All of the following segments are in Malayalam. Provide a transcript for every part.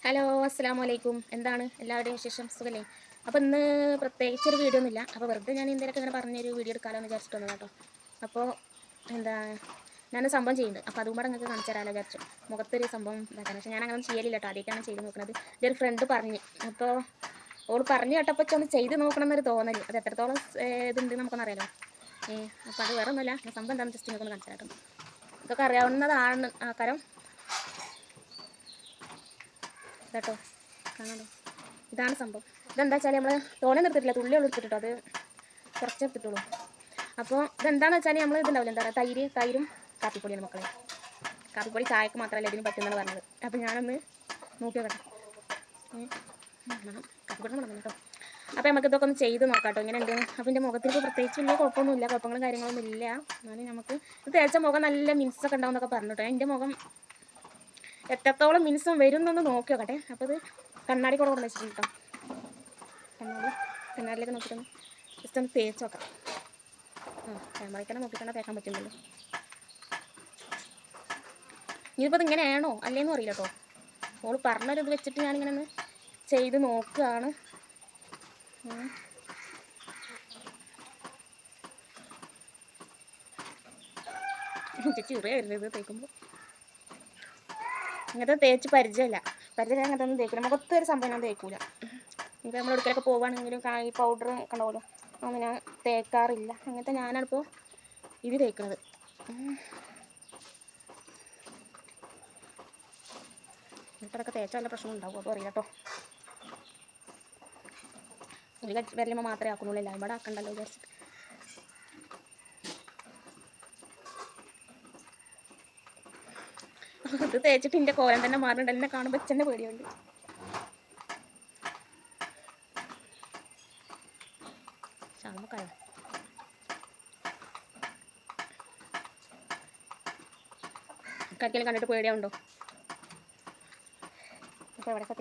ഹലോ അസ്സലാമലൈക്കും. എന്താണ് എല്ലാവരുടെയും വിശേഷം? സുഖല്ലേ? അപ്പോൾ ഇന്ന് പ്രത്യേകിച്ചൊരു വീഡിയോ ഒന്നുമില്ല. അപ്പോൾ വെറുതെ ഞാൻ എന്തെങ്കിലുമൊക്കെ ഇങ്ങനെ പറഞ്ഞൊരു വീഡിയോ എടുക്കാമല്ലോ എന്ന് വിചാരിച്ചിട്ട് വന്നത് കേട്ടോ. അപ്പോൾ എന്താ ഞാൻ സംഭവം ചെയ്യുന്നുണ്ട്. അപ്പോൾ അതും കൂടെ നിങ്ങൾക്ക് കാണിച്ചു തരാമല്ലോ വിചാരിച്ചു. മുഖത്തൊരു സംഭവം ഇതാക്കാൻ. പക്ഷേ ഞാൻ അങ്ങനെ ചെയ്യലില്ല കേട്ടോ. ആദ്യമായിട്ടാണ് ചെയ്ത് നോക്കുന്നത്. ഇതൊരു ഫ്രണ്ട് പറഞ്ഞ്. അപ്പോൾ ഓൾ പറഞ്ഞു കേട്ടപ്പോൾ ഒന്ന് ചെയ്ത് നോക്കണം എന്നൊരു തോന്നൽ. അത് എത്രത്തോളം ഇതുണ്ട് നമുക്കൊന്നറിയാലോ. അപ്പോൾ അത് വേറെ ഒന്നുമില്ല. സംഭവം എന്താണെന്ന് ജസ്റ്റ് നിങ്ങൾക്കൊന്ന് കാണിച്ചു തരാം കേട്ടോ. ഇതൊക്കെ അറിയാവുന്നതാണ് ആക്കാരം കേട്ടോ. കാണാമല്ലോ, ഇതാണ് സംഭവം. ഇതെന്താ വെച്ചാൽ നമ്മൾ തോനെ നിർത്തിയിട്ടില്ല, തുള്ളിയുള്ള എടുത്തിട്ടോ, അത് കുറച്ച് എടുത്തിട്ടുള്ളൂ. അപ്പോൾ ഇതെന്താണെന്ന് വെച്ചാൽ നമ്മൾ ഇതുണ്ടാവില്ല, എന്താ പറയുക, തൈരും കാപ്പിപ്പൊടിയാണ് മക്കളെ. കാപ്പിപ്പൊടി ചായക്ക് മാത്രമല്ല ഇതിന് പറ്റുന്നതാണ് പറഞ്ഞത്. അപ്പോൾ ഞാനൊന്ന് നോക്കി നോക്കട്ടെ. കാപ്പിപ്പൊടി മണം കേട്ടോ. അപ്പോൾ നമുക്ക് ഇതൊക്കെ ഒന്ന് ചെയ്ത് നോക്കാം കേട്ടോ, ഇങ്ങനെ ഉണ്ടെന്ന്. അപ്പോൾ എൻ്റെ മുഖത്തിലേക്ക് പ്രത്യേകിച്ച് വലിയ കുഴപ്പമൊന്നുമില്ല, കുഴപ്പങ്ങളും കാര്യങ്ങളൊന്നും ഇല്ല. എന്നാലും നമുക്ക് ഇത് തേച്ച മുഖം നല്ല മിനുസൊക്കെ ഉണ്ടാവും എന്നൊക്കെ പറഞ്ഞു കേട്ടോ. എൻ്റെ മുഖം എത്രത്തോളം മിനുസം വരും എന്നൊന്ന് നോക്കി നോക്കട്ടെ. അപ്പോൾ ഇത് കണ്ണാടി കൂടെ കൊണ്ട് വെച്ചിട്ടുണ്ട് കേട്ടോ. കണ്ണാടിയിലേക്ക് നോക്കിയിട്ടൊന്ന് ജസ്റ്റ് ഒന്ന് തേച്ച് നോക്കാം. ക്യാമറയ്ക്ക് തന്നെ നോക്കിയിട്ടാണ് തേക്കാൻ പറ്റുന്നുള്ളൂ. ഇനിയിപ്പോൾ ഇത് ഇങ്ങനെയാണോ അല്ലേന്നും അറിയില്ല കേട്ടോ. ഓൾ പറഞ്ഞൊരിത് വെച്ചിട്ട് ഞാനിങ്ങനെ ഒന്ന് ചെയ്ത് നോക്കുകയാണ്. ചെറിയ വരുന്നത് തേക്കുമ്പോൾ ഇങ്ങനത്തെ തേച്ച് പരിചയമില്ല അങ്ങനത്തെ ഒന്നും തേക്കില്ല. മുഖത്തൊരു സംഭവം ഞാൻ തേക്കൂല. ഇപ്പോൾ നമ്മൾ എടുക്കലൊക്കെ പോവുകയാണെങ്കിലും ഈ പൗഡർ കണ്ടാവുമല്ലോ, അതൊന്നും ഞാൻ തേക്കാറില്ല. അങ്ങനത്തെ ഞാനാണിപ്പോൾ ഇത് തേക്കുന്നത്. ഇത്രയൊക്കെ തേച്ചാൽ നല്ല പ്രശ്നം ഉണ്ടാവും. അപ്പോൾ അറിയാം കേട്ടോ. ഒരു വരലുമ്പോൾ മാത്രമേ ആക്കുന്നുള്ളൂ, എല്ലാം ഇവിടെ ആക്കണ്ടല്ലോ വിചാരിച്ചിട്ട്. ഇത് തേച്ചിട്ട് എൻ്റെ കോലം തന്നെ മാറുന്നുണ്ട്. എന്നെ കാണുമ്പോൾ തന്നെ പേടിയുണ്ട്. ഷാമക്കായ കളിക്കലും കണ്ടിട്ട് പേടിയാവുണ്ടോ? അപ്പോൾ എവിടെയൊക്കെ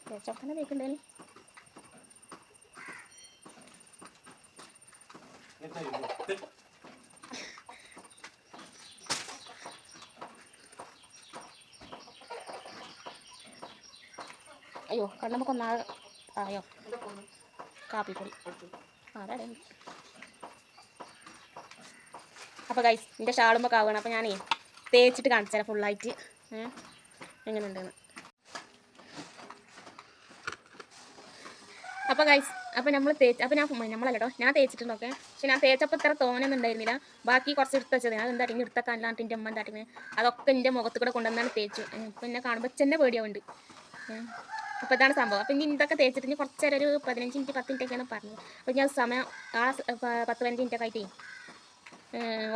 തേച്ചോ തന്നെ തേക്കണ്ടേ? അയ്യോ, കണ്ണുമ്പോൾ ആയോ കാപ്പിപ്പൊടി അതാണ്. അപ്പോൾ ഗൈസ് എൻ്റെ ഷാളുമ്പോൾ ആവുകയാണ്. അപ്പോൾ ഞാനേ തേച്ചിട്ട് കാണിച്ചു തരാം ഫുള്ളായിട്ട് എങ്ങനെയുണ്ടെന്ന്. അപ്പോൾ ഗൈസ് അപ്പോൾ നമ്മൾ അപ്പോൾ നമ്മളല്ല കേട്ടോ, ഞാൻ തേച്ചിട്ടുണ്ടൊക്കെ. പക്ഷെ ഞാൻ തേച്ചപ്പോൾ ഇത്ര തോനൊന്നും ഉണ്ടായിരുന്നില്ല. ബാക്കി കുറച്ച് എടുത്ത് വെച്ചത് ഞാൻ എന്താ എടുത്തേക്കാനില്ലാണ്ട് എൻ്റെ അമ്മ എന്താട്ടിന് അതൊക്കെ എൻ്റെ മുഖത്ത് കൂടെ കൊണ്ടുവന്നാണ് തേച്ചു. അപ്പോൾ എന്നെ കാണുമ്പോൾ തന്നെ പേടിയാവുന്നുണ്ട്. അപ്പോൾ ഇതാണ് സംഭവം. അപ്പോൾ ഇനി ഇതൊക്കെ തേച്ചിട്ട് ഇനി കുറച്ച് നേരം ഒരു 15 മിനിറ്റ് 10 മിനിറ്റൊക്കെയാണ് പറഞ്ഞത്. അപ്പോൾ ഞാൻ സമയം 10-15 മിനിറ്റൊക്കെ ആയിട്ടേ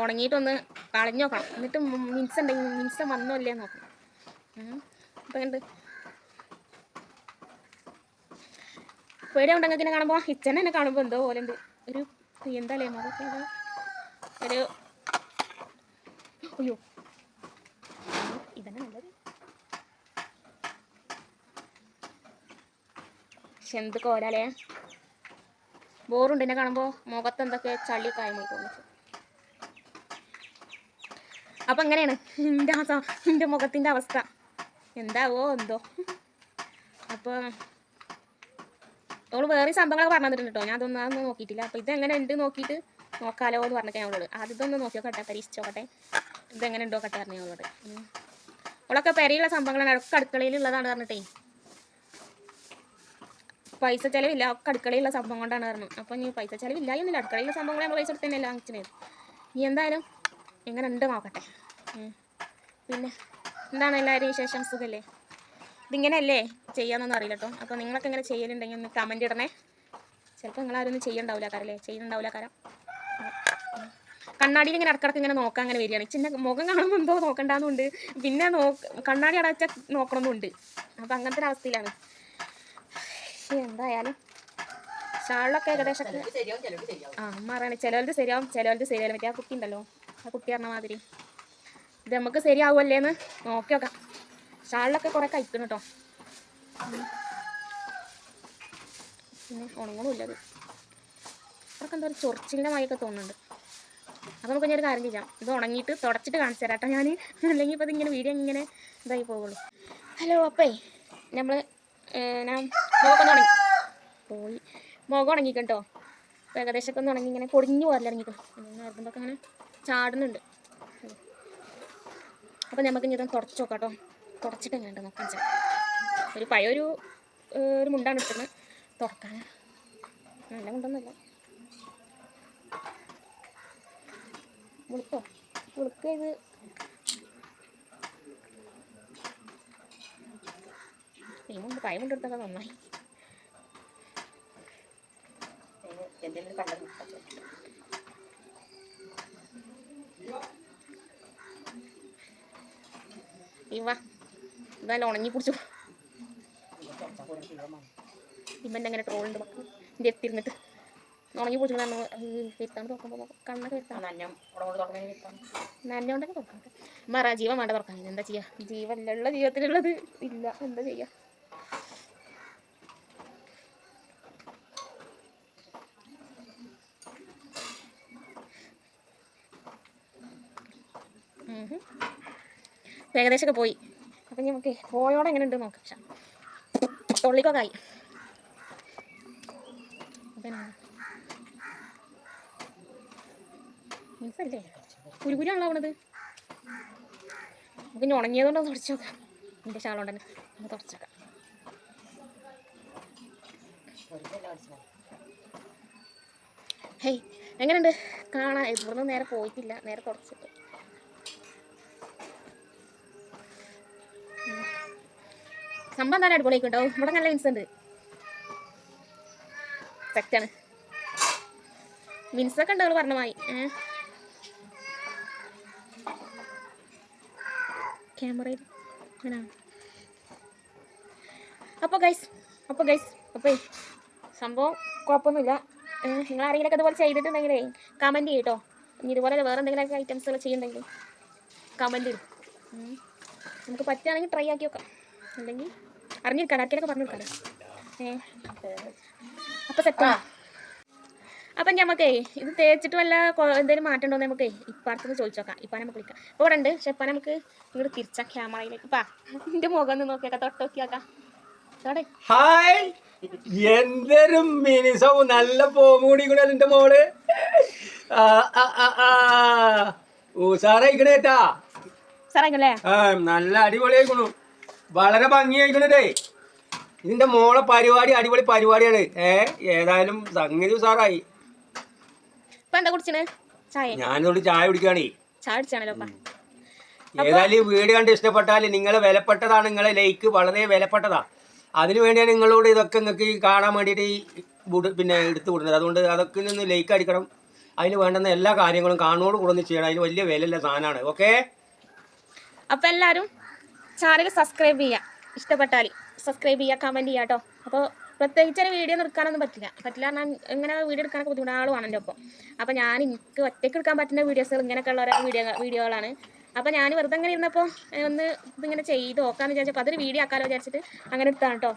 ഉണങ്ങിയിട്ടൊന്ന് കളഞ്ഞു നോക്കണം. എന്നിട്ട് മിൻസം വന്നോ ഇല്ലേ നോക്കണം. അപ്പോൾ ഉണ്ട് പേടിയുണ്ട് ഇങ്ങനെ കാണുമ്പോൾ. കിച്ചനെ എന്നെ കാണുമ്പോൾ എന്തോ പോലെ ഉണ്ട്, ഒരു എന്താ അല്ലേ മുഖത്ത് ഒരു അയ്യോ ഇതന്നെ നല്ലത്. പക്ഷെ എന്ത് കോരാലേ, ബോറുണ്ട് എന്നെ കാണുമ്പോൾ. മുഖത്ത് എന്തൊക്കെ ചളി കായമായി തോന്നിച്ചു. അപ്പം അങ്ങനെയാണ് എൻ്റെ മുഖത്തിൻ്റെ അവസ്ഥ. എന്താവോ എന്തോ. അപ്പോൾ അവൾ വേറെ സംഭവങ്ങളൊക്കെ പറഞ്ഞു തന്നിട്ടുണ്ട് കേട്ടോ. ഞാൻ അതൊന്നും നോക്കിയിട്ടില്ല. അപ്പോൾ ഇതെങ്ങനെ ഉണ്ട് നോക്കിയിട്ട് നോക്കാലോ എന്ന് പറഞ്ഞിട്ട് ഞങ്ങളോട് ആദ്യത്തൊന്ന് നോക്കിയോക്കട്ടെ, പരീക്ഷിച്ചോക്കട്ടെ ഇതെങ്ങനെ ഉണ്ടോ കട്ടെ പറഞ്ഞു ഞങ്ങളോട്. അവളൊക്കെ പെരയുള്ള സംഭവങ്ങളാണ്, ഒക്കെ അടുക്കളയിലുള്ളതാണ് പറഞ്ഞിട്ടേ. പൈസ ചിലവില്ല, ഒക്കെ അടുക്കളയിലുള്ള സംഭവം കൊണ്ടാണ് പറഞ്ഞു. അപ്പോൾ ഇനി പൈസ ചിലവില്ല എന്നില്ല, അടുക്കളയിലുള്ള സംഭവങ്ങൾ നമ്മൾ പൈസ എടുത്ത് തന്നെയല്ല വാങ്ങിച്ചത്. ഇനി എന്തായാലും എങ്ങനെ ഉണ്ട് നോക്കട്ടെ. പിന്നെ എന്താണ് എല്ലാവരും വിശേഷം? സുഖല്ലേ? ഇതിങ്ങനെയല്ലേ ചെയ്യാമെന്നൊന്നും അറിയില്ല കേട്ടോ. അപ്പോൾ നിങ്ങളൊക്കെ ഇങ്ങനെ ചെയ്യലുണ്ടെങ്കിൽ ഒന്ന് കമൻറ്റ് ഇടണേ. ചിലപ്പോൾ നിങ്ങളാരും ഒന്നും ചെയ്യണ്ടാവില്ല കാരല്ലേ, ചെയ്യുന്നുണ്ടാവില്ല കാരം. കണ്ണാടിയിൽ ഇങ്ങനെ ഇടക്കിടക്ക് ഇങ്ങനെ നോക്കാൻ അങ്ങനെ വരികയാണ്. ചിന്ന മുഖം കാണുമ്പോൾ എന്തോ നോക്കണ്ടെന്നുണ്ട്, പിന്നെ കണ്ണാടി അടച്ചാൽ നോക്കണമെന്നുണ്ട്. അപ്പോൾ അങ്ങനത്തെ ഒരു അവസ്ഥയിലാണ്. എന്തായാലും ഷാളിലൊക്കെ ഏകദേശമൊക്കെ അമ്മ പറയണേ ചിലവരുടെ ശരിയാവും ചിലവരുടെ ശരിയാവില്ല. മറ്റേ ആ കുട്ടി ഉണ്ടല്ലോ, ആ കുട്ടി പറഞ്ഞ മാതിരി ഇത് നമുക്ക് ശരിയാവുമല്ലേന്ന് നോക്കി നോക്കാം. ഷാളിലൊക്കെ കുറേ കഴിക്കണം കേട്ടോ. പിന്നെ ഉണങ്ങണമില്ല, അത് അതൊക്കെ എന്താ ഒരു ചൊറിച്ചിലിൻ്റെ മയൊക്കെ തോന്നുന്നുണ്ട്. അപ്പോൾ നമുക്ക് ഒരു കാര്യം ചെയ്യാം, ഇത് ഉണങ്ങിയിട്ട് തുടച്ചിട്ട് കാണിച്ചു തരാം കേട്ടോ ഞാൻ. അല്ലെങ്കിൽ ഇപ്പോൾ ഇതിങ്ങനെ വീഡിയോ ഇങ്ങനെ ഇതായി പോകുള്ളൂ. ഹലോ, അപ്പേ നമ്മൾ ഞാൻ മുഖമൊക്കെ ഒന്ന് ഉണങ്ങി പോയി മുഖം ഉണങ്ങിക്കട്ടോ. അപ്പോൾ ഏകദേശമൊക്കെ ഒന്ന് ഉണങ്ങി ഇങ്ങനെ പൊടിഞ്ഞു പോരലിറങ്ങിക്കും. നിർത്തുമ്പോഴൊക്കെ അങ്ങനെ ചാടുന്നുണ്ട്. അപ്പോൾ നമുക്ക് ഇനി ഇതൊന്ന് തുടച്ച് നോക്കാം കേട്ടോ. തുടച്ചിട്ട് എങ്ങനെയുണ്ട് നോക്കാൻ വെച്ചാൽ ഒരു പഴയൊരു ഒരു മുണ്ടാണ് ഇട്ടത് തുറക്കാൻ. നല്ല മുണ്ടൊന്നുമില്ല. മുളുക്കോ മുളുക്ക ഇത് ഈ മുണ്ട് പഴയ മുണ്ട് എടുത്തൊക്കെ നന്നായി. ഇവ ഇതെല്ലാം ഉണങ്ങി കുടിച്ചു. ഇവൻ്റെ അങ്ങനെ ട്രോളുണ്ട് മക്കൾ എൻ്റെ എത്തിരുന്നിട്ട് ഉണങ്ങി കുടിച്ചിട്ട് വരുത്താണ്ട് തുറക്കുമ്പോൾ കണ്ണൊക്കെ വരുത്താം. നനഞ്ഞോണ്ടൊക്കെ തുറക്കാം. മറ ജീവൻ വേണ്ട തുറക്കാൻ. എന്താ ചെയ്യുക? ജീവനുള്ള ജീവിതത്തിലുള്ളത് ഇല്ല, എന്താ ചെയ്യുക? ഏകദേശമൊക്കെ പോയി. അപ്പം നമുക്ക് പോയോടെ എങ്ങനെ ഉണ്ട് നോക്കാം. പക്ഷെ തൊള്ളിക്കൊക്കെ ആയി. മീൻസല്ലേ കുരുകുരാണല്ലോ ആവണത്. നമുക്ക് ഇനി ഉണങ്ങിയതുകൊണ്ട് തുടച്ച് നോക്കാം. എൻ്റെ ഷാളുകൊണ്ട് തന്നെ നമുക്ക് തുടച്ചേക്കാം. ഹേയ് എങ്ങനെയുണ്ട് കാണാൻ? ഇവിടുന്ന് നേരെ പോയിട്ടില്ല, നേരെ തുടച്ചിട്ട്. സംഭവം എന്തായാലും അടിപൊളിയായിക്കോട്ടോ. ഇവിടെ നല്ല മിൻസ് ഉണ്ട്. സെറ്റാണ്. മിൻസൊക്കെ ഉണ്ട് പറഞ്ഞ മായി. ക്യാമറയിൽ അങ്ങനെ. അപ്പോൾ ഗൈസ് അപ്പോൾ സംഭവം കുഴപ്പമൊന്നുമില്ല. നിങ്ങൾ ആരെങ്കിലൊക്കെ അതുപോലെ ചെയ്തിട്ടുണ്ടെങ്കിലേ കമൻറ്റ് ചെയ്യട്ടോ. ഇനി ഇതുപോലെ വേറെ എന്തെങ്കിലുമൊക്കെ ഐറ്റംസുകൾ ചെയ്യുന്നുണ്ടെങ്കിൽ കമൻറ്റ് ഇടും. നമുക്ക് പറ്റുകയാണെങ്കിൽ ട്രൈ ആക്കി നോക്കാം. അല്ലെങ്കിൽ അറിഞ്ഞിരിക്കാം, ആർക്കെങ്കിലൊക്കെ പറഞ്ഞു കൊടുക്കാമല്ലോ. അപ്പോൾ സെറ്റാണ്. അപ്പം നമുക്കേ ഇത് തേച്ചിട്ട് വല്ല എന്തെങ്കിലും മാറ്റം ഉണ്ടോ നമുക്ക് ഇപ്പാർത്തുനിന്ന് ചോദിച്ചു നോക്കാം. ഇപ്പം നമുക്ക് വിളിക്കാം. ഇപ്പോൾ ഇവിടെ ഉണ്ട്. പക്ഷെ ഇപ്പം നമുക്ക് ഇങ്ങോട്ട് തിരിച്ചാൽ ക്യാമറയിലേക്ക് ഇപ്പാ എൻ്റെ മുഖം ഒന്ന് നോക്കിയാക്കാം, തൊട്ട് നോക്കിയാക്കാം. ഹായ്, എന്തൊരു മിനിസവും നല്ല പോകൂടി എന്റെ മോള്. ഉസാറായിക്കണേട്ടാ. നല്ല അടിപൊളിയായിക്കണു, വളരെ ഭംഗിയായിക്കണേ. ഇതിന്റെ മോളെ പരിപാടി അടിപൊളി പരിപാടിയാണ്. ഏതായാലും സംഗതി ഉസാറായി. ഞാനോട് ചായ കുടിക്കാണേ. ഏതായാലും വീട് കണ്ട് ഇഷ്ടപ്പെട്ടാൽ നിങ്ങളെ വിലപ്പെട്ടതാണ്, നിങ്ങളെ ലൈക്ക് വളരെ വിലപ്പെട്ടതാ. അതിനു വേണ്ടിയാണ് നിങ്ങളോട് ഇതൊക്കെ നിങ്ങൾക്ക് കാണാൻ വേണ്ടിയിട്ട് പിന്നെ എടുത്തു വിടുന്നത്. അതുകൊണ്ട് അതൊക്കെ നിന്ന് ലൈക്ക് അടിക്കണം. അതിന് വേണ്ടുന്ന എല്ലാ കാര്യങ്ങളും കാണുന്നോട് കൂടെ ചെയ്യണം. അതിന് വലിയ വിലയുള്ള സാധനമാണ്. ഓക്കെ, അപ്പോൾ എല്ലാവരും ചാനൽ സബ്സ്ക്രൈബ് ചെയ്യുക. ഇഷ്ടപ്പെട്ടാൽ സബ്സ്ക്രൈബ് ചെയ്യുക, കമൻറ്റ് ചെയ്യുക കേട്ടോ. അപ്പോൾ പ്രത്യേകിച്ചൊരു വീഡിയോ എടുക്കാനൊന്നും പറ്റില്ല പറഞ്ഞാൽ ഇങ്ങനെ വീഡിയോ എടുക്കാനൊക്കെ ബുദ്ധിമുട്ട് ആളുവാണല്ലോ. അപ്പോൾ ഞാൻ എനിക്ക് ഒറ്റയ്ക്ക് എടുക്കാൻ പറ്റുന്ന വീഡിയോസുകൾ ഇങ്ങനെയൊക്കെ ഉള്ള വീഡിയോകളാണ്. അപ്പോൾ ഞാൻ വെറുതെ അങ്ങനെ ഇരുന്നപ്പോൾ ഒന്ന് ഇതിങ്ങനെ ചെയ്ത് നോക്കാമെന്ന് വിചാരിച്ചപ്പോൾ അതൊരു വീഡിയോ ആക്കാമല്ലോ വിചാരിച്ചിട്ട് അങ്ങനെ എടുത്താണ് കേട്ടോ.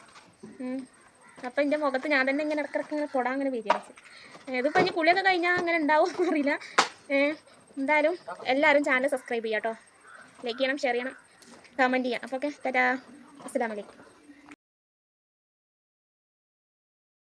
അപ്പോൾ എൻ്റെ മുഖത്ത് ഞാൻ തന്നെ ഇങ്ങനെ ഇടക്കിടക്ക് ഇങ്ങനെ തൊടാൻ അങ്ങനെ വിചാരിച്ചു. ഇതിപ്പോൾ ഇനി കുളിയൊക്കെ കഴിഞ്ഞാൽ അങ്ങനെ ഉണ്ടാവും അറിയില്ല. എന്തായാലും എല്ലാവരും ചാനൽ സബ്സ്ക്രൈബ് ചെയ്യാം കേട്ടോ. ലൈക്ക് ചെയ്യണം, ഷെയർ ചെയ്യണം, കമൻറ്റ് ചെയ്യാം. അപ്പോൾ ഓക്കെ, ടാറ്റാ, അസ്സലാമു അലൈക്കും.